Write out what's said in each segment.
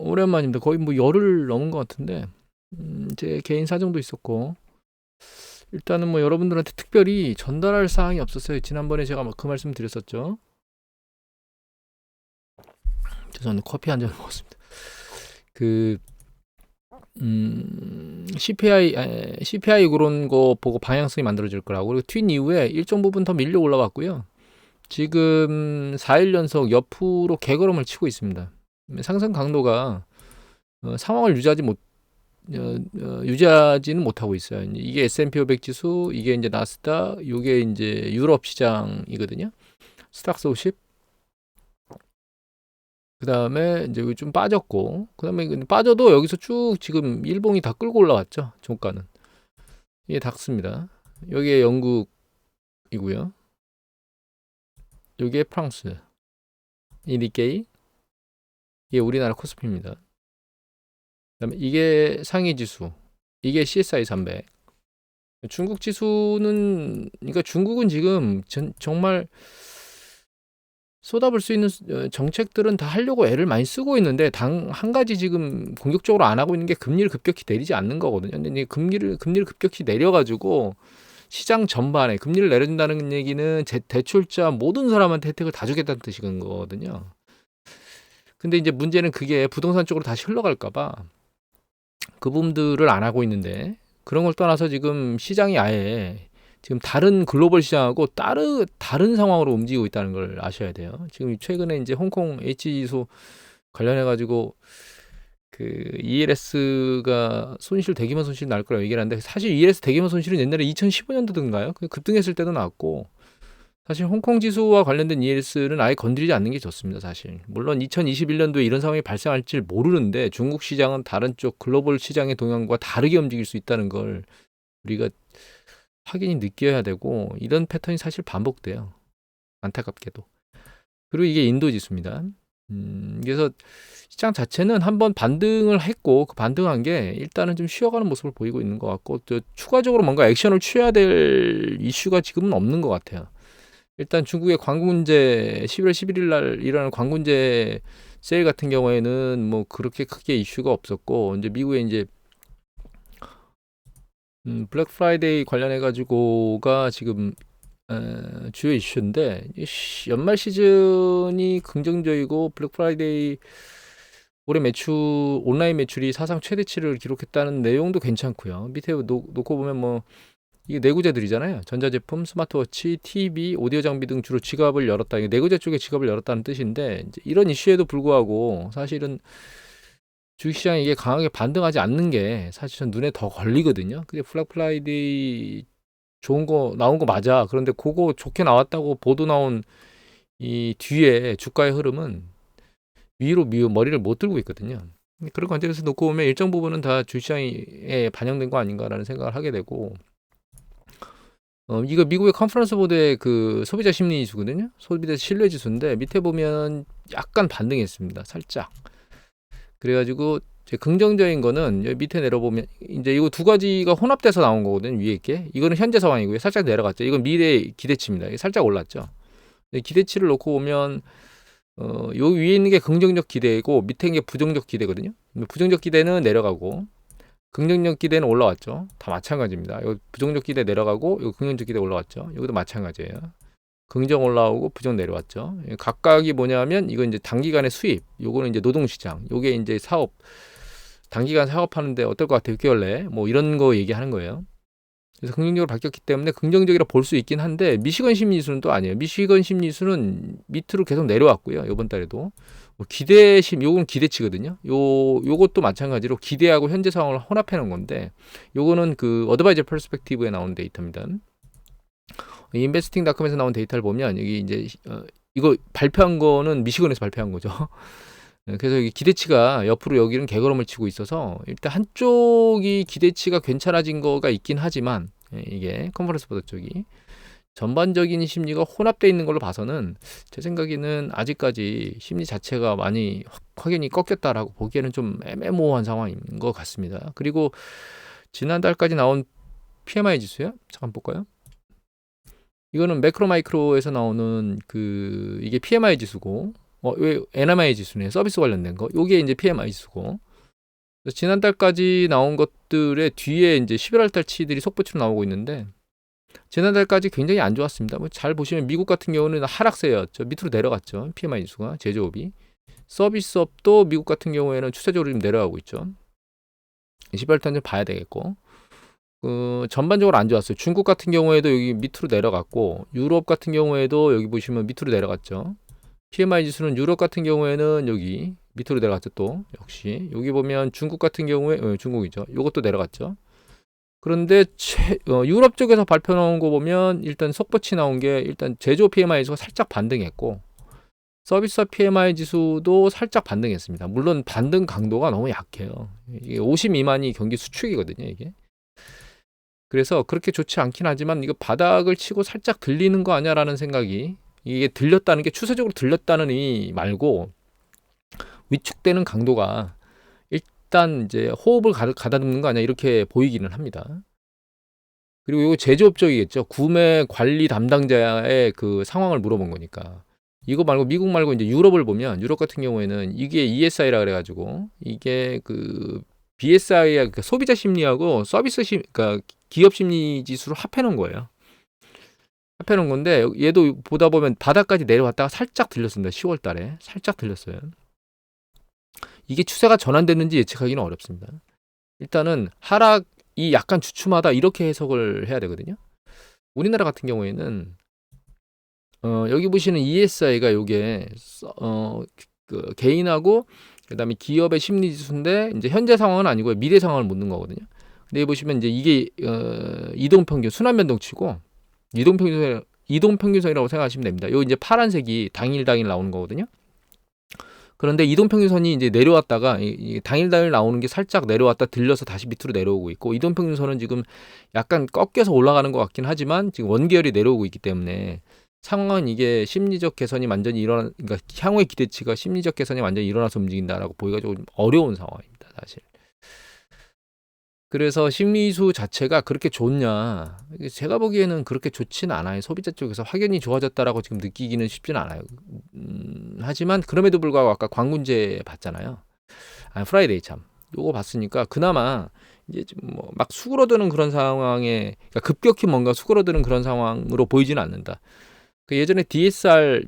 오랜만입니다. 거의 뭐 열흘 넘은 것 같은데, 제 개인 사정도 있었고, 일단은 뭐 여러분들한테 특별히 전달할 사항이 없었어요. 지난번에 제가 그 말씀 드렸었죠. 저는 커피 한 잔 먹었습니다. 그, CPI 그런 거 보고 방향성이 만들어질 거라고. 그리고 튠 이후에 일정 부분 더 밀려 올라왔고요. 지금 4일 연속 옆으로 개걸음을 치고 있습니다. 상승 강도가 상황을 유지하지는 못하고 있어요. 이게 S&P 500 지수, 이게 이제 나스닥, 이게 이제 유럽 시장이거든요. 스탁스 50. 그 다음에 이제 여기 좀 빠졌고, 그 다음에 빠져도 여기서 쭉 지금 일봉이 다 끌고 올라왔죠. 종가는. 이게 닥스입니다. 여기에 영국이고요. 여기에 프랑스. 이 니케이. 이게 우리나라 코스피입니다. 그다음에 이게 상위 지수. 이게 CSI 300. 중국 지수는, 그러니까 중국은 지금 정말 쏟아볼 수 있는 정책들은 다 하려고 애를 많이 쓰고 있는데, 당 한 가지 지금 공격적으로 안 하고 있는 게 금리를 급격히 내리지 않는 거거든요. 근데 이제 금리를 급격히 내려가지고 시장 전반에 금리를 내린다는 얘기는 대출자 모든 사람한테 혜택을 다 주겠다는 뜻인 거거든요. 근데 이제 문제는 그게 부동산 쪽으로 다시 흘러갈까봐 그 부분들을 안 하고 있는데, 그런 걸 떠나서 지금 시장이 아예 지금 다른 글로벌 시장하고 다른 상황으로 움직이고 있다는 걸 아셔야 돼요. 지금 최근에 이제 홍콩 H지수 관련해 가지고 그 ELS가 대규모 손실 날 거라고 얘기를 하는데, 사실 ELS 대규모 손실은 옛날에 2015년도든가요? 급등했을 때도 났고, 사실 홍콩 지수와 관련된 ELS는 아예 건드리지 않는 게 좋습니다, 사실. 물론 2021년도에 이런 상황이 발생할지 모르는데, 중국 시장은 다른 쪽 글로벌 시장의 동향과 다르게 움직일 수 있다는 걸 우리가 확연히 느껴야 되고, 이런 패턴이 사실 반복돼요. 안타깝게도. 그리고 이게 인도 지수입니다. 그래서 시장 자체는 한번 반등을 했고, 그 반등한 게 일단은 좀 쉬어가는 모습을 보이고 있는 것 같고, 또 추가적으로 뭔가 액션을 취해야 될 이슈가 지금은 없는 것 같아요. 일단 중국의 광군제 11월 11일 날 일어나는 광군제 세일 같은 경우에는 뭐 그렇게 크게 이슈가 없었고, 이제 미국의 이제 블랙 프라이데이 관련해 가지고가 지금 주요 이슈인데, 연말 시즌이 긍정적이고 블랙 프라이데이 올해 온라인 매출이 사상 최대치를 기록했다는 내용도 괜찮고요. 밑에 놓고 보면 뭐 이게 내구재들이잖아요. 전자제품, 스마트워치, TV, 오디오 장비 등 주로 지갑을 열었다. 이게 내구재 쪽에 지갑을 열었다는 뜻인데, 이제 이런 이슈에도 불구하고 사실은 주식시장이 이게 강하게 반등하지 않는 게 사실 전 눈에 더 걸리거든요. 근데 블랙 프라이데이 좋은 거 나온 거 맞아. 그런데 그거 좋게 나왔다고 보도 나온 이 뒤에 주가의 흐름은 위로 머리를 못 들고 있거든요. 그런 관점에서 놓고 보면 일정 부분은 다 주식시장에 반영된 거 아닌가라는 생각을 하게 되고, 이거 미국의 컨퍼런스 보드의 그 소비자 심리 지수거든요. 소비자 신뢰 지수인데 밑에 보면 약간 반등했습니다. 살짝. 그래가지고 긍정적인 거는 여기 밑에 내려보면 이제 이거 두 가지가 혼합돼서 나온 거거든요. 위에 게 이거는 현재 상황이고요. 살짝 내려갔죠. 이건 미래 기대치입니다. 살짝 올랐죠. 기대치를 놓고 보면 요 위에 있는 게 긍정적 기대고 밑에 있는 게 부정적 기대거든요. 부정적 기대는 내려가고 긍정적 기대는 올라왔죠. 다 마찬가지입니다. 요 부정적 기대 내려가고 요 긍정적 기대 올라왔죠. 여기도 마찬가지예요. 긍정 올라오고 부정 내려왔죠. 각각이 뭐냐면 이건 이제 단기간의 수입, 요거는 이제 노동시장, 요게 이제 사업, 단기간 사업하는데 어떨 것 같아요? 6개월 내에 뭐 이런 거 얘기하는 거예요. 그래서 긍정적으로 바뀌었기 때문에 긍정적이라 볼 수 있긴 한데, 미시건 심리지수는 또 아니에요. 미시건 심리지수는 밑으로 계속 내려왔고요. 이번 달에도 요건 기대치거든요. 요것도 마찬가지로 기대하고 현재 상황을 혼합해 놓은 건데, 요거는 그 어드바이저 퍼스펙티브에 나온 데이터입니다. 인베스팅닷컴에서 나온 데이터를 보면 여기 이제 이거 발표한 거는 미시건에서 발표한 거죠. 그래서 여기 기대치가 옆으로 여기는 개걸음을 치고 있어서 일단 한쪽이 기대치가 괜찮아진 거가 있긴 하지만, 이게 컨퍼런스 보드 쪽이 전반적인 심리가 혼합되어 있는 걸로 봐서는 제 생각에는 아직까지 심리 자체가 많이 확연히 꺾였다라고 보기에는 좀 애매모호한 상황인 것 같습니다. 그리고 지난달까지 나온 PMI 지수요? 잠깐 볼까요? 이거는 매크로 마이크로에서 나오는 이게 PMI 지수고, 왜 NMI 지수네. 서비스 관련된 거. 요게 이제 PMI 지수고. 지난달까지 나온 것들의 뒤에 이제 11월 달치들이 속보치로 나오고 있는데 지난달까지 굉장히 안 좋았습니다. 뭐 잘 보시면 미국 같은 경우는 하락세였죠. 밑으로 내려갔죠. PMI 지수가 제조업이. 서비스업도 미국 같은 경우에는 추세적으로 좀 내려가고 있죠. 12월 달은 좀 봐야 되겠고. 전반적으로 안 좋았어요. 중국 같은 경우에도 여기 밑으로 내려갔고 유럽 같은 경우에도 여기 보시면 밑으로 내려갔죠. PMI 지수는 유럽 같은 경우에는 여기 밑으로 내려갔죠. 또 역시 여기 보면 중국 같은 경우에 중국이죠. 이것도 내려갔죠. 그런데 유럽 쪽에서 발표 나온 거 보면 일단 속보치 나온 게 일단 제조 PMI 지수가 살짝 반등했고 서비스 PMI 지수도 살짝 반등했습니다. 물론 반등 강도가 너무 약해요. 이게 50 미만이 경기 수축이거든요. 이게. 그래서 그렇게 좋지 않긴 하지만 이거 바닥을 치고 살짝 들리는 거 아니야라는 생각이 이게 들렸다는 게 추세적으로 들렸다는 의미 말고 위축되는 강도가 일단 이제 호흡을 가다듬는 거 아니야 이렇게 보이기는 합니다. 그리고 이거 제조업 쪽이겠죠. 구매 관리 담당자의 그 상황을 물어본 거니까. 이거 말고 미국 말고 이제 유럽을 보면 유럽 같은 경우에는 이게 ESI라 그래가지고 이게 그 BSI가 그 소비자 심리하고 서비스 그러니까 기업 심리 지수를 합해놓은 거예요. 합해놓은 건데 얘도 보다 보면 바닥까지 내려왔다가 살짝 들렸습니다. 10월 달에 살짝 들렸어요. 이게 추세가 전환됐는지 예측하기는 어렵습니다. 일단은 하락이 약간 주춤하다 이렇게 해석을 해야 되거든요. 우리나라 같은 경우에는 여기 보시는 ESI가 요게 그 개인하고 그다음에 기업의 심리 지수인데 이제 현재 상황은 아니고요. 미래 상황을 묻는 거거든요. 근데 여기 보시면 이제 이게 이동 평균 순환 변동치고 이동 평균선이라고 생각하시면 됩니다. 요 이제 파란색이 당일 나오는 거거든요. 그런데 이동 평균선이 이제 내려왔다가 당일 나오는 게 살짝 내려왔다 들려서 다시 밑으로 내려오고 있고 이동 평균선은 지금 약간 꺾여서 올라가는 것 같긴 하지만 지금 원계열이 내려오고 있기 때문에 상황은 이게 심리적 개선이 완전히 그러니까 향후의 기대치가 심리적 개선이 완전히 일어나서 움직인다라고 보기가 좀 어려운 상황입니다, 사실. 그래서 심리수 자체가 그렇게 좋냐? 제가 보기에는 그렇게 좋지는 않아요. 소비자 쪽에서 확연히 좋아졌다라고 지금 느끼기는 쉽지는 않아요. 하지만 그럼에도 불구하고 아까 광군제 봤잖아요. 프라이데이 참. 요거 봤으니까 그나마 이제 좀 뭐 막 수그러드는 그런 상황에 그러니까 급격히 뭔가 수그러드는 그런 상황으로 보이지는 않는다. 그 예전에 DSR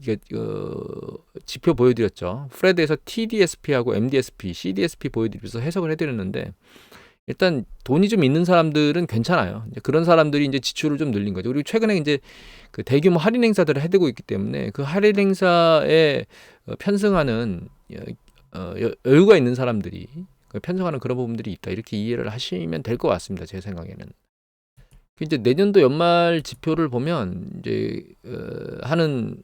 지표 보여드렸죠. 프레드에서 TDSP하고 MDSP, CDSP 보여드리면서 해석을 해드렸는데 일단 돈이 좀 있는 사람들은 괜찮아요. 이제 그런 사람들이 이제 지출을 좀 늘린 거죠. 그리고 최근에 이제 그 대규모 할인 행사들을 해대고 있기 때문에 그 할인 행사에 편승하는 여유가 있는 사람들이 편승하는 그런 부분들이 있다. 이렇게 이해를 하시면 될 것 같습니다. 제 생각에는. 이제 내년도 연말 지표를 보면 이제 하는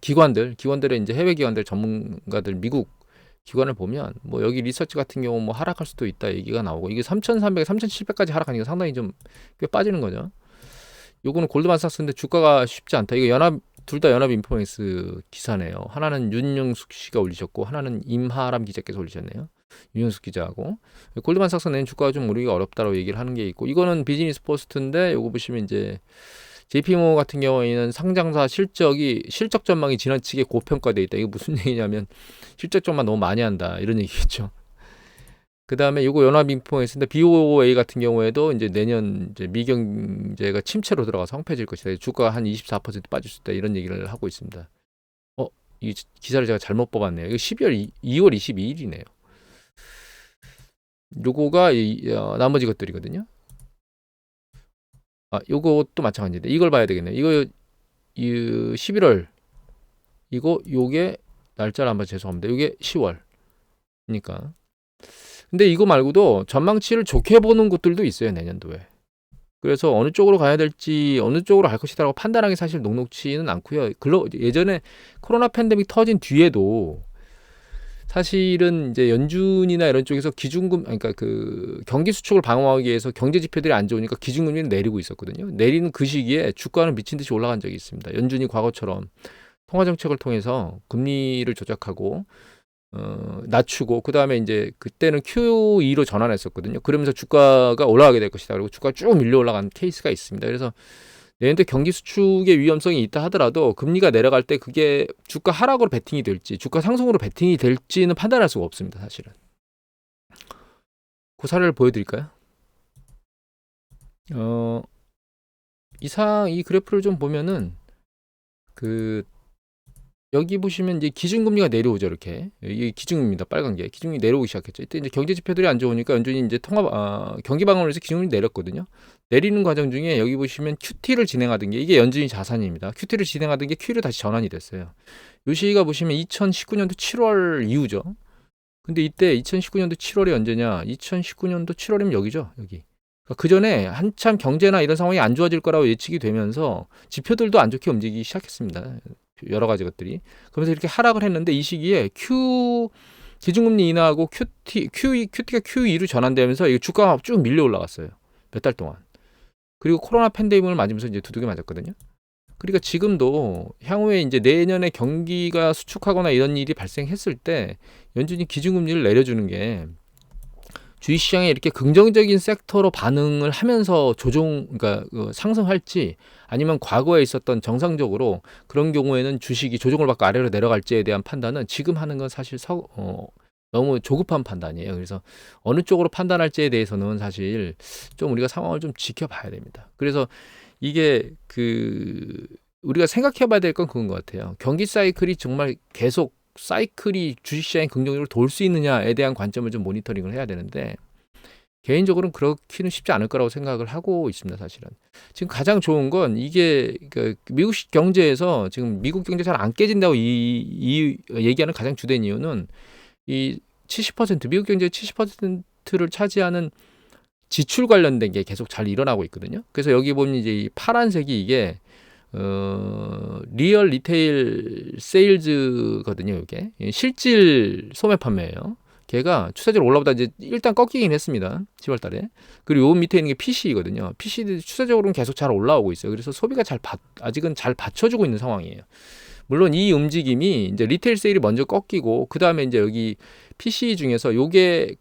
기관들의 이제 해외 기관들 전문가들 미국 기관을 보면 뭐 여기 리서치 같은 경우 뭐 하락할 수도 있다 얘기가 나오고 이게 3,300, 3,700까지 하락하니까 상당히 좀 꽤 빠지는 거죠. 요거는 골드만삭스인데 주가가 쉽지 않다. 이거 둘 다 연합 인포메이스 기사네요. 하나는 윤영숙 씨가 올리셨고 하나는 임하람 기자께서 올리셨네요. 윤영숙 기자하고 골드만삭스 낸 주가가 좀 오르기가 어렵다고 얘기를 하는 게 있고 이거는 비즈니스 포스트인데 요거 보시면 이제 JP모건 같은 경우에는 상장사 실적 전망이 지나치게 고평가돼 있다. 이게 무슨 얘기냐면 실적 전망 너무 많이 한다 이런 얘기겠죠. 그 다음에 요거 연합인포메이스인데 BOA 같은 경우에도 이제 내년 이제 미경제가 침체로 들어가서 황폐해질 것이다. 주가가 한 24% 빠질 수 있다 이런 얘기를 하고 있습니다. 이 기사를 제가 잘못 뽑았네요. 이거 2월 22일이네요. 요거가 나머지 것들이거든요. 요것도 마찬가지인데 이걸 봐야 되겠네요. 이거 11월 요게 날짜를 한번 죄송합니다. 요게 10월이니까. 근데 이거 말고도 전망치를 좋게 보는 곳들도 있어요. 내년도에. 그래서 어느 쪽으로 가야 될지 어느 쪽으로 갈 것이다라고 판단하기 사실 녹록치는 않고요. 예전에 코로나 팬데믹 터진 뒤에도 사실은 이제 연준이나 이런 쪽에서 그러니까 그 경기 수축을 방어하기 위해서 경제 지표들이 안 좋으니까 기준금리를 내리고 있었거든요. 내리는 그 시기에 주가는 미친 듯이 올라간 적이 있습니다. 연준이 과거처럼 통화 정책을 통해서 금리를 조작하고 낮추고 그 다음에 이제 그때는 QE로 전환했었거든요. 그러면서 주가가 올라가게 될 것이다. 그리고 주가가 쭉 밀려 올라간 케이스가 있습니다. 그래서 내년도 경기 수축의 위험성이 있다 하더라도 금리가 내려갈 때 그게 주가 하락으로 베팅이 될지 주가 상승으로 베팅이 될지는 판단할 수가 없습니다. 사실은. 그 사례를 보여드릴까요? 이 그래프를 좀 보면은 그 여기 보시면 이제 기준금리가 내려오죠. 이렇게 이게 기준금리입니다. 빨간 게 기준금리 내려오기 시작했죠. 이때 이제 경제 지표들이 안 좋으니까 연준이 이제 경기 방어를 해서 기준금리 내렸거든요. 내리는 과정 중에 여기 보시면 QT를 진행하던 게 이게 연준이 자산입니다. QT를 진행하던 게 Q로 다시 전환이 됐어요. 요 시기가 보시면 2019년도 7월 이후죠. 근데 이때 2019년도 7월이 언제냐? 2019년도 7월이면 여기죠. 여기. 그 전에 한참 경제나 이런 상황이 안 좋아질 거라고 예측이 되면서 지표들도 안 좋게 움직이기 시작했습니다. 여러 가지 것들이. 그러면서 이렇게 하락을 했는데 이 시기에 기준금리 인하하고 QT가 QE로 전환되면서 이 주가가 쭉 밀려 올라갔어요. 몇 달 동안. 그리고 코로나 팬데믹을 맞으면서 이제 두들겨 맞았거든요. 그러니까 지금도 향후에 이제 내년에 경기가 수축하거나 이런 일이 발생했을 때 연준이 기준금리를 내려주는 게 주식시장에 이렇게 긍정적인 섹터로 반응을 하면서 그러니까 상승할지 아니면 과거에 있었던 정상적으로 그런 경우에는 주식이 조정을 받고 아래로 내려갈지에 대한 판단은 지금 하는 건 사실 너무 조급한 판단이에요. 그래서 어느 쪽으로 판단할지에 대해서는 사실 좀 우리가 상황을 좀 지켜봐야 됩니다. 그래서 이게 우리가 생각해 봐야 될 건 그건 것 같아요. 경기 사이클이 정말 계속 사이클이 주식시장에 긍정적으로 돌 수 있느냐에 대한 관점을 좀 모니터링을 해야 되는데 개인적으로는 그렇기는 쉽지 않을 거라고 생각을 하고 있습니다. 사실은 지금 가장 좋은 건 이게 미국식 경제에서 지금 미국 경제 잘 안 깨진다고 이 얘기하는 가장 주된 이유는 이 70% 미국 경제의 70%를 차지하는 지출 관련된 게 계속 잘 일어나고 있거든요. 그래서 여기 보면 이제 이 파란색이 이게 리얼 리테일 세일즈거든요. 이게 실질 소매 판매예요. 걔가 추세적으로 올라보다 이제 일단 꺾이긴 했습니다. 10월 달에. 그리고 요 밑에 있는 게 PC거든요. PC도 추세적으로는 계속 잘 올라오고 있어요. 그래서 소비가 아직은 잘 받쳐주고 있는 상황이에요. 물론 이 움직임이 이제 리테일 세일이 먼저 꺾이고 그 다음에 이제 여기 PC 중에서 요게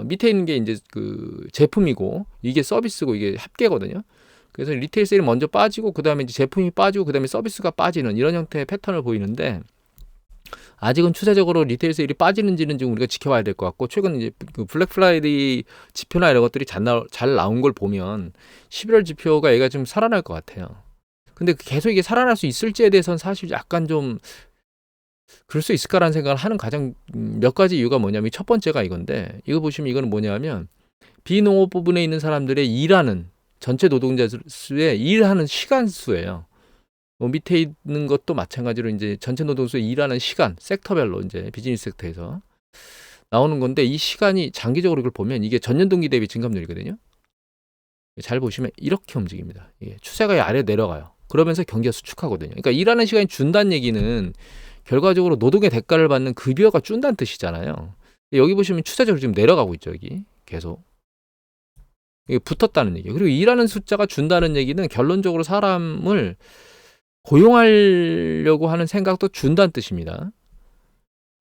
밑에 있는 게 이제 제품이고 이게 서비스고 이게 합계거든요. 그래서 리테일 세일이 먼저 빠지고 그 다음에 이제 제품이 빠지고 그 다음에 서비스가 빠지는 이런 형태의 패턴을 보이는데 아직은 추세적으로 리테일 세일이 빠지는지는 좀 우리가 지켜봐야 될 것 같고 최근 이제 블랙 프라이데이 지표나 이런 것들이 잘 나온 걸 보면 11월 지표가 얘가 좀 살아날 것 같아요. 근데 계속 이게 살아날 수 있을지에 대해서는 사실 약간 좀 그럴 수 있을까라는 생각을 하는 가장 몇 가지 이유가 뭐냐면 첫 번째가 이건데 이거 보시면 이거는 뭐냐면 비농업 부분에 있는 사람들의 일하는 전체 노동자 수의 일하는 시간 수예요. 밑에 있는 것도 마찬가지로 이제 전체 노동수의 일하는 시간, 섹터별로 이제 비즈니스 섹터에서 나오는 건데 이 시간이 장기적으로 이걸 보면 이게 전년 동기 대비 증감률이거든요. 잘 보시면 이렇게 움직입니다. 추세가 아래 내려가요. 그러면서 경기가 수축하거든요. 그러니까 일하는 시간이 준다는 얘기는 결과적으로 노동의 대가를 받는 급여가 준다는 뜻이잖아요. 여기 보시면 추세적으로 지금 내려가고 있죠. 여기 계속. 이게 붙었다는 얘기예요. 그리고 일하는 숫자가 준다는 얘기는 결론적으로 사람을 고용하려고 하는 생각도 준다는 뜻입니다.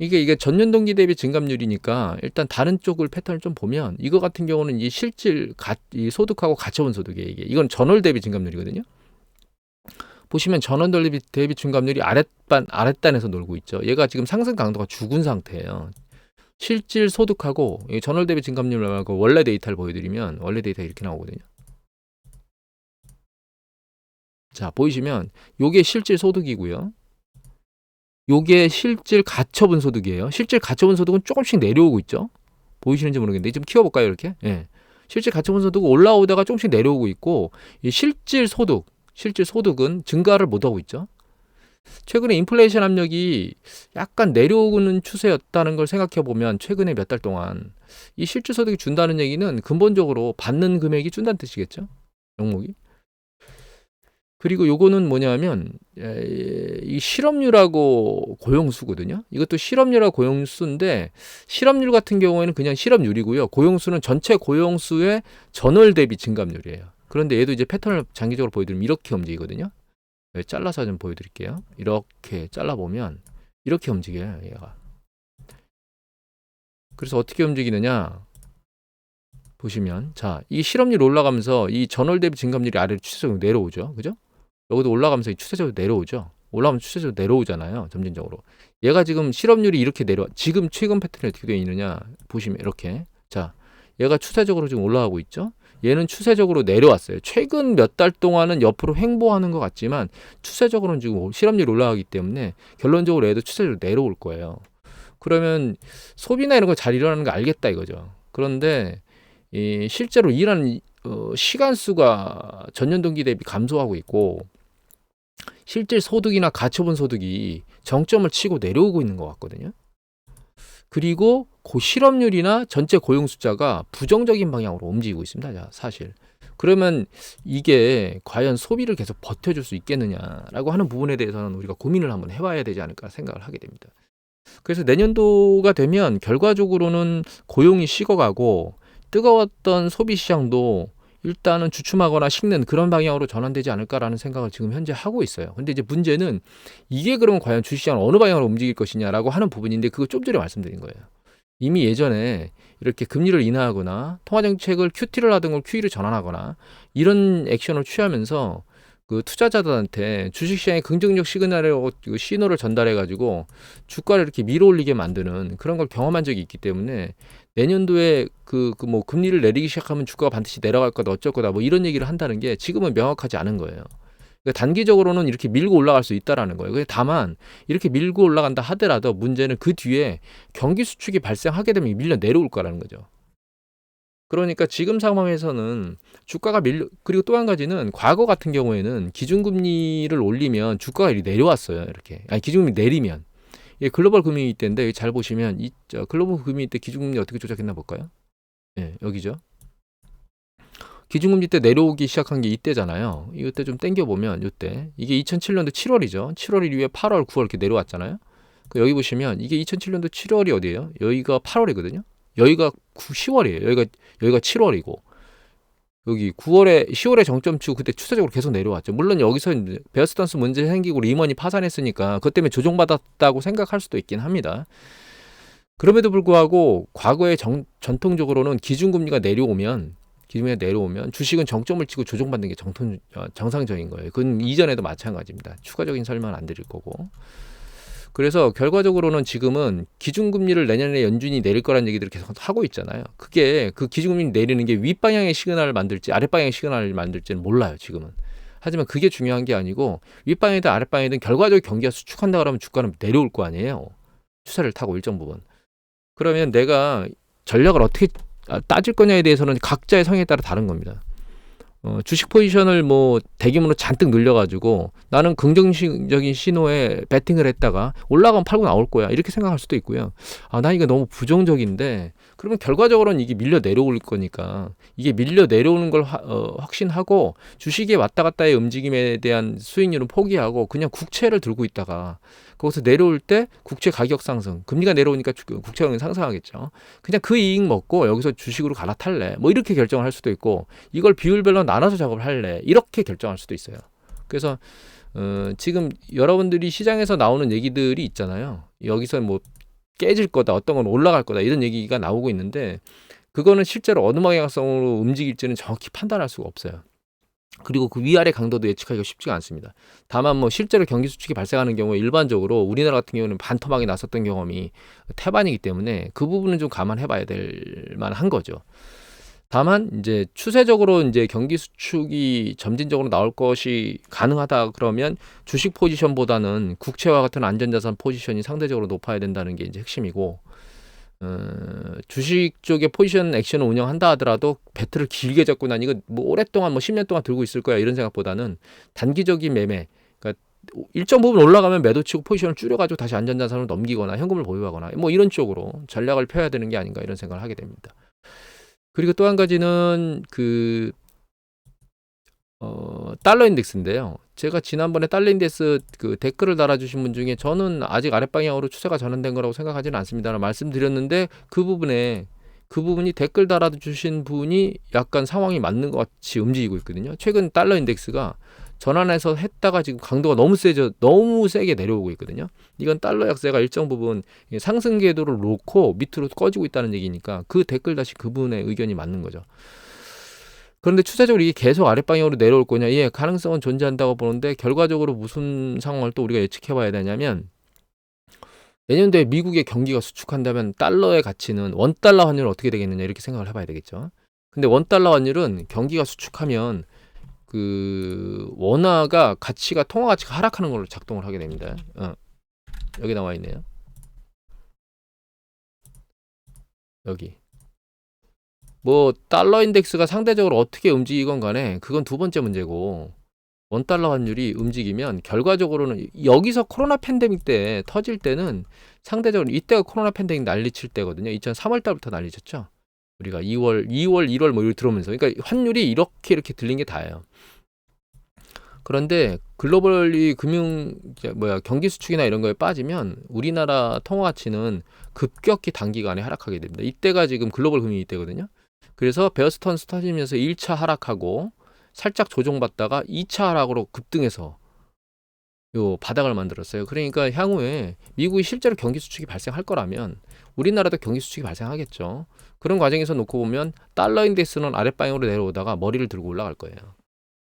이게 전년 동기 대비 증감률이니까 일단 다른 쪽을 패턴을 좀 보면 이거 같은 경우는 이 실질 이 소득하고 가처분 소득이에요. 이건 전월 대비 증감률이거든요. 보시면 전월 대비 증감률이 아랫단에서 놀고 있죠. 얘가 지금 상승 강도가 죽은 상태예요. 실질 소득하고 전월 대비 증감률 말고 원래 데이터를 보여드리면 원래 데이터 이렇게 나오거든요. 자 보이시면 요게 실질 소득이고요. 요게 실질 가처분 소득이에요. 실질 가처분 소득은 조금씩 내려오고 있죠. 보이시는지 모르겠는데 좀 키워볼까요 이렇게? 예. 실질 가처분 소득은 올라오다가 조금씩 내려오고 있고 이 실질 소득은 증가를 못하고 있죠. 최근에 인플레이션 압력이 약간 내려오는 추세였다는 걸 생각해 보면 최근에 몇 달 동안 이 실질 소득이 준다는 얘기는 근본적으로 받는 금액이 준다는 뜻이겠죠. 종목이. 그리고 요거는 뭐냐면 이 실업률하고 고용수거든요. 이것도 실업률하고 고용수인데 실업률 같은 경우에는 그냥 실업률이고요. 고용수는 전체 고용수의 전월 대비 증감률이에요. 그런데 얘도 이제 패턴을 장기적으로 보여드리면 이렇게 움직이거든요. 잘라서 좀 보여드릴게요. 이렇게 잘라보면 이렇게 움직여요. 얘가. 그래서 어떻게 움직이느냐. 보시면 자, 이 실업률이 올라가면서 이 전월 대비 증감률이 아래로 추세적으로 내려오죠. 그죠? 여기도 올라가면서 이 추세적으로 내려오죠. 올라가면 추세적으로 내려오잖아요. 점진적으로. 얘가 지금 실업률이 이렇게 지금 최근 패턴이 어떻게 되어 있느냐 보시면 이렇게 자, 얘가 추세적으로 지금 올라가고 있죠. 얘는 추세적으로 내려왔어요. 최근 몇 달 동안은 옆으로 횡보하는 것 같지만 추세적으로는 지금 실업률이 올라가기 때문에 결론적으로 얘도 추세적으로 내려올 거예요. 그러면 소비나 이런 거 잘 일어나는 거 알겠다 이거죠. 그런데 실제로 일하는 시간 수가 전년 동기 대비 감소하고 있고 실질 소득이나 가처분 소득이 정점을 치고 내려오고 있는 것 같거든요. 그리고 실업률이나 전체 고용 숫자가 부정적인 방향으로 움직이고 있습니다. 사실. 그러면 이게 과연 소비를 계속 버텨줄 수 있겠느냐라고 하는 부분에 대해서는 우리가 고민을 한번 해봐야 되지 않을까 생각을 하게 됩니다. 그래서 내년도가 되면 결과적으로는 고용이 식어가고 뜨거웠던 소비 시장도 일단은 주춤하거나 식는 그런 방향으로 전환되지 않을까라는 생각을 지금 현재 하고 있어요. 근데 이제 문제는 이게 그러면 과연 주식시장은 어느 방향으로 움직일 것이냐라고 하는 부분인데 그거 좀 전에 말씀드린 거예요. 이미 예전에 이렇게 금리를 인하하거나 통화정책을 QT를 하든 QE를 전환하거나 이런 액션을 취하면서 그 투자자들한테 주식시장의 긍정적 신호를 전달해가지고 주가를 이렇게 밀어올리게 만드는 그런 걸 경험한 적이 있기 때문에 내년도에 뭐 금리를 내리기 시작하면 주가가 반드시 내려갈 거다 어쩔 거다 뭐 이런 얘기를 한다는 게 지금은 명확하지 않은 거예요. 그러니까 단기적으로는 이렇게 밀고 올라갈 수 있다라는 거예요. 다만 이렇게 밀고 올라간다 하더라도 문제는 그 뒤에 경기 수축이 발생하게 되면 밀려 내려올 거라는 거죠. 그러니까 지금 상황에서는 주가가 그리고 또 한 가지는 과거 같은 경우에는 기준금리를 올리면 주가가 이렇게 내려왔어요. 이렇게. 아니, 기준금리 내리면. 예, 글로벌 금융위 때인데 잘 보시면 글로벌 금융위 때 기준금리 어떻게 조작했나 볼까요? 예, 여기죠. 기준금리 때 내려오기 시작한 게 이때잖아요. 이때 좀 땡겨보면 이때 이게 2007년도 7월이죠. 7월 이후에 8월, 9월 이렇게 내려왔잖아요. 여기 보시면 이게 2007년도 7월이 어디예요? 여기가 8월이거든요. 여기가 10월이에요. 여기가 7월이고 여기 9월에 10월에 정점 치고 그때 추세적으로 계속 내려왔죠. 물론 여기서 이제 베어스턴스 문제 생기고 리먼이 파산했으니까 그것 때문에 조정받았다고 생각할 수도 있긴 합니다. 그럼에도 불구하고 과거에 전통적으로는 기준금리가 내려오면 주식은 정점을 치고 조정받는 게 정상적인 거예요. 그건 이전에도 마찬가지입니다. 추가적인 설명은 안 드릴 거고. 그래서 결과적으로는 지금은 기준금리를 내년에 연준이 내릴 거라는 얘기들을 계속 하고 있잖아요. 그게 그 기준금리 내리는 게 윗방향의 시그널을 만들지 아랫방향의 시그널을 만들지는 몰라요. 지금은. 하지만 그게 중요한 게 아니고 윗방향이든 아랫방향이든 결과적으로 경기가 수축한다 그러면 주가는 내려올 거 아니에요. 추세를 타고 일정 부분. 그러면 내가 전략을 어떻게 따질 거냐에 대해서는 각자의 성향에 따라 다른 겁니다. 주식 포지션을 뭐 대규모로 잔뜩 늘려가지고 나는 긍정적인 신호에 베팅을 했다가 올라가면 팔고 나올 거야 이렇게 생각할 수도 있고요. 나 이거 너무 부정적인데 그러면 결과적으로는 이게 밀려 내려올 거니까 이게 밀려 내려오는 걸 확신하고 주식이 왔다 갔다의 움직임에 대한 수익률은 포기하고 그냥 국채를 들고 있다가 거기서 내려올 때 국채 가격 상승, 금리가 내려오니까 국채 가격이 상승하겠죠. 그냥 그 이익 먹고 여기서 주식으로 갈아탈래. 뭐 이렇게 결정을 할 수도 있고 이걸 비율별로 나눠서 작업을 할래. 이렇게 결정할 수도 있어요. 그래서 지금 여러분들이 시장에서 나오는 얘기들이 있잖아요. 여기서 뭐 깨질 거다, 어떤 건 올라갈 거다 이런 얘기가 나오고 있는데 그거는 실제로 어느 방향성으로 움직일지는 정확히 판단할 수가 없어요. 그리고 그 위아래 강도도 예측하기가 쉽지가 않습니다. 다만 뭐 실제로 경기 수축이 발생하는 경우에 일반적으로 우리나라 같은 경우는 반토막이 났었던 경험이 태반이기 때문에 그 부분은 좀 감안해봐야 될 만한 거죠. 다만 이제 추세적으로 이제 경기 수축이 점진적으로 나올 것이 가능하다 그러면 주식 포지션보다는 국채와 같은 안전자산 포지션이 상대적으로 높아야 된다는 게 이제 핵심이고 주식 쪽에 포지션 액션을 운영한다 하더라도 배틀을 길게 잡고 난 이거 뭐 오랫동안 뭐 10년 동안 들고 있을 거야 이런 생각보다는 단기적인 매매 그러니까 일정 부분 올라가면 매도치고 포지션을 줄여가지고 다시 안전자산으로 넘기거나 현금을 보유하거나 뭐 이런 쪽으로 전략을 펴야 되는 게 아닌가 이런 생각을 하게 됩니다. 그리고 또 한 가지는 달러 인덱스인데요. 제가 지난번에 달러 인덱스 그 댓글을 달아주신 분 중에 저는 아직 아랫방향으로 추세가 전환된 거라고 생각하지는 않습니다라고 말씀드렸는데 그 부분이 댓글 달아주신 분이 약간 상황이 맞는 것 같이 움직이고 있거든요. 최근 달러 인덱스가 전환해서 했다가 지금 강도가 너무 세게 내려오고 있거든요. 이건 달러 약세가 일정 부분 상승 궤도를 놓고 밑으로 꺼지고 있다는 얘기니까 그 댓글 다시 그분의 의견이 맞는 거죠. 그런데 추세적으로 이게 계속 아랫방향으로 내려올 거냐? 예, 가능성은 존재한다고 보는데 결과적으로 무슨 상황을 또 우리가 예측해 봐야 되냐면 내년도에 미국의 경기가 수축한다면 달러의 가치는 원달러 환율은 어떻게 되겠느냐 이렇게 생각을 해봐야 되겠죠. 근데 원달러 환율은 경기가 수축하면 그 원화가 가치가 통화 가치가 하락하는 걸로 작동을 하게 됩니다. 여기 나와 있네요. 여기. 뭐 달러 인덱스가 상대적으로 어떻게 움직이건 간에 그건 두 번째 문제고 원달러 환율이 움직이면 결과적으로는 여기서 코로나 팬데믹 때 터질 때는 상대적으로 이때가 코로나 팬데믹 난리칠 때거든요. 2003월 달부터 난리쳤죠. 우리가 2월, 1월 뭐 이렇게 들어오면서 그러니까 환율이 이렇게 들린 게 다예요. 그런데 글로벌이 경기 수축이나 이런 거에 빠지면 우리나라 통화 가치는 급격히 단기간에 하락하게 됩니다. 이때가 지금 글로벌 금융위 때거든요. 그래서 베어스턴스 터지면서 1차 하락하고 살짝 조정받다가 2차 하락으로 급등해서 요 바닥을 만들었어요. 그러니까 향후에 미국이 실제로 경기 수축이 발생할 거라면 우리나라도 경기 수축이 발생하겠죠. 그런 과정에서 놓고 보면 달러 인덱스는 아랫방향으로 내려오다가 머리를 들고 올라갈 거예요.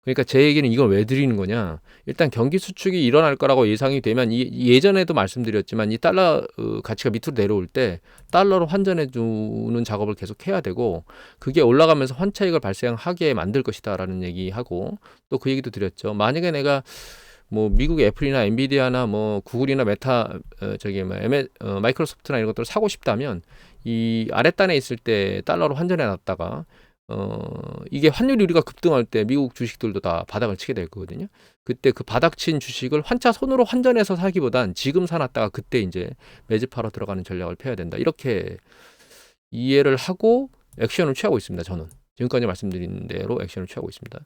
그러니까 제 얘기는 이걸 왜 드리는 거냐? 일단 경기 수축이 일어날 거라고 예상이 되면 예전에도 말씀드렸지만 이 달러 가치가 밑으로 내려올 때 달러로 환전해 주는 작업을 계속 해야 되고 그게 올라가면서 환차익을 발생하게 만들 것이다라는 얘기하고 또 그 얘기도 드렸죠. 만약에 내가 뭐 미국의 애플이나 엔비디아나 뭐 구글이나 메타 마이크로소프트나 이런 것들을 사고 싶다면 이 아랫단에 있을 때 달러로 환전해 놨다가 이게 환율이 우리가 급등할 때 미국 주식들도 다 바닥을 치게 될 거거든요. 그때 그 바닥 친 주식을 환차 손으로 환전해서 사기보단 지금 사놨다가 그때 이제 매집하러 들어가는 전략을 펴야 된다. 이렇게 이해를 하고 액션을 취하고 있습니다. 저는. 지금까지 말씀드린 대로 액션을 취하고 있습니다.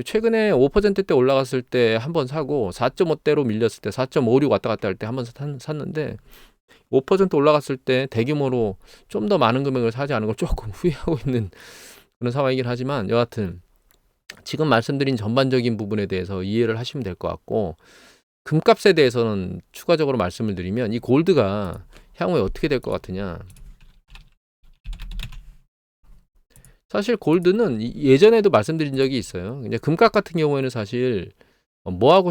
최근에 5%대 올라갔을 때 한 번 사고 4.5대로 밀렸을 때 4.56 왔다 갔다 할 때 한 번 샀는데 5% 올라갔을 때 대규모로 좀 더 많은 금액을 사지 않은 걸 조금 후회하고 있는 그런 상황이긴 하지만 여하튼 지금 말씀드린 전반적인 부분에 대해서 이해를 하시면 될 것 같고 금값에 대해서는 추가적으로 말씀을 드리면 이 골드가 향후에 어떻게 될 것 같으냐. 사실 골드는 예전에도 말씀드린 적이 있어요. 이제 금값 같은 경우에는 사실 뭐하고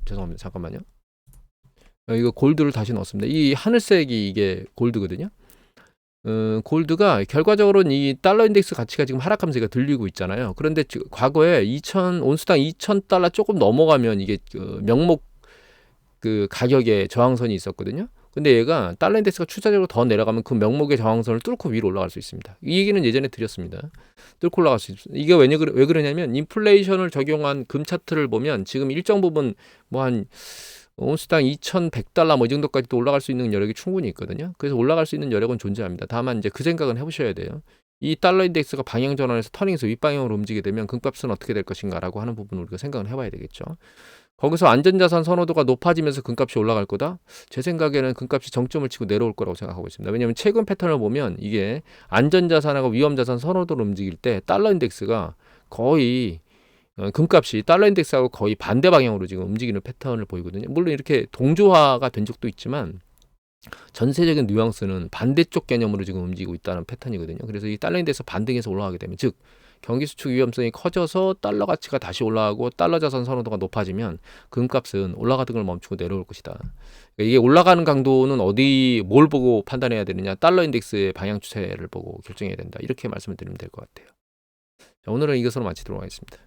죄송합니다. 잠깐만요. 이거 골드를 다시 넣었습니다. 이 하늘색이 이게 골드거든요. 골드가 결과적으로는 이 달러 인덱스 가치가 지금 하락하면서 이거 들리고 있잖아요. 그런데 과거에 온수당 2,000달러 조금 넘어가면 이게 명목 그 가격의 저항선이 있었거든요. 근데 얘가 달러 인덱스가 추세적으로 더 내려가면 그 명목의 저항선을 뚫고 위로 올라갈 수 있습니다. 이 얘기는 예전에 드렸습니다. 뚫고 올라갈 수 있습니다. 이게 왜 그러냐면 인플레이션을 적용한 금 차트를 보면 지금 일정 부분 한 온수당 2,100달러 뭐 이 정도까지도 올라갈 수 있는 여력이 충분히 있거든요. 그래서 올라갈 수 있는 여력은 존재합니다. 다만 이제 그 생각은 해보셔야 돼요. 이 달러 인덱스가 방향 전환해서 터닝해서 윗방향으로 움직이게 되면 금값은 어떻게 될 것인가라고 하는 부분을 우리가 생각을 해봐야 되겠죠. 거기서 안전자산 선호도가 높아지면서 금값이 올라갈 거다? 제 생각에는 금값이 정점을 치고 내려올 거라고 생각하고 있습니다. 왜냐하면 최근 패턴을 보면 이게 안전자산하고 위험자산 선호도를 움직일 때 달러 인덱스가 거의 금값이 달러 인덱스하고 거의 반대 방향으로 지금 움직이는 패턴을 보이거든요. 물론 이렇게 동조화가 된 적도 있지만 전세적인 뉘앙스는 반대쪽 개념으로 지금 움직이고 있다는 패턴이거든요. 그래서 이 달러 인덱스 반등해서 올라가게 되면 즉 경기 수축 위험성이 커져서 달러 가치가 다시 올라가고 달러 자산 선호도가 높아지면 금값은 올라가던 걸 멈추고 내려올 것이다. 그러니까 이게 올라가는 강도는 뭘 보고 판단해야 되느냐? 달러 인덱스의 방향 추세를 보고 결정해야 된다. 이렇게 말씀을 드리면 될 것 같아요. 자, 오늘은 이것으로 마치도록 하겠습니다.